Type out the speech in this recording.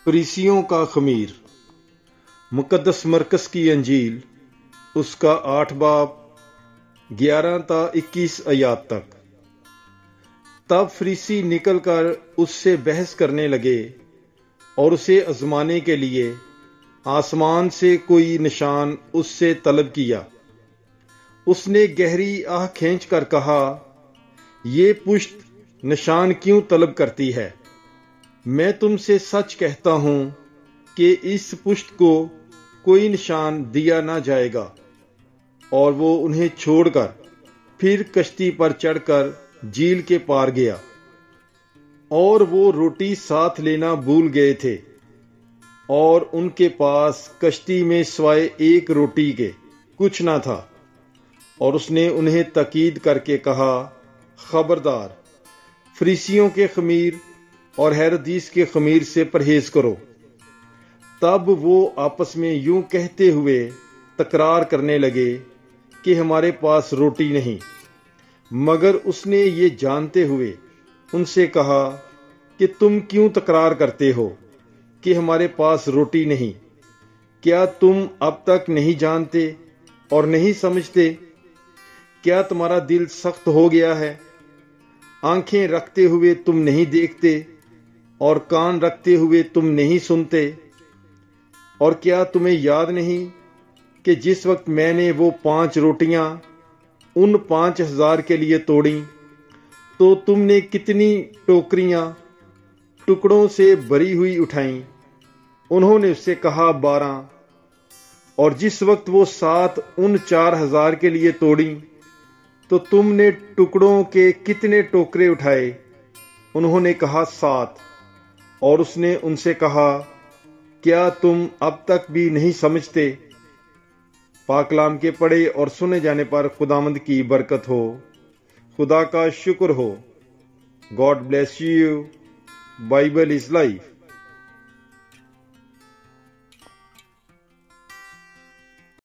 فریسیوں کا خمیر۔ مقدس مرکز کی انجیل اس کا 8 باب 11 تا 21 آیات تک۔ تب فریسی نکل کر اس سے بحث کرنے لگے اور اسے آزمانے کے لیے آسمان سے کوئی نشان اس سے طلب کیا۔ اس نے گہری آہ کھینچ کر کہا، یہ پشت نشان کیوں طلب کرتی ہے؟ میں تم سے سچ کہتا ہوں کہ اس پشت کو کوئی نشان دیا نہ جائے گا۔ اور وہ انہیں چھوڑ کر پھر کشتی پر چڑھ کر جھیل کے پار گیا، اور وہ روٹی ساتھ لینا بھول گئے تھے، اور ان کے پاس کشتی میں سوائے ایک روٹی کے کچھ نہ تھا۔ اور اس نے انہیں تاکید کر کے کہا، خبردار، فریسیوں کے خمیر اور ہیرودیس کے خمیر سے پرہیز کرو۔ تب وہ آپس میں یوں کہتے ہوئے تکرار کرنے لگے کہ ہمارے پاس روٹی نہیں۔ مگر اس نے یہ جانتے ہوئے ان سے کہا کہ تم کیوں تکرار کرتے ہو کہ ہمارے پاس روٹی نہیں؟ کیا تم اب تک نہیں جانتے اور نہیں سمجھتے؟ کیا تمہارا دل سخت ہو گیا ہے؟ آنکھیں رکھتے ہوئے تم نہیں دیکھتے اور کان رکھتے ہوئے تم نہیں سنتے؟ اور کیا تمہیں یاد نہیں کہ جس وقت میں نے وہ 5 روٹیاں ان 5000 کے لیے توڑیں تو تم نے کتنی ٹوکریاں ٹکڑوں سے بھری ہوئی اٹھائیں؟ انہوں نے اس سے کہا 12۔ اور جس وقت وہ 7 ان 4000 کے لیے توڑیں تو تم نے ٹکڑوں کے کتنے ٹوکرے اٹھائے؟ انہوں نے کہا 7۔ اور اس نے ان سے کہا، کیا تم اب تک بھی نہیں سمجھتے؟ پاک کلام کے پڑھے اور سنے جانے پر خداوند کی برکت ہو۔ خدا کا شکر ہو۔ God bless you. Bible is life.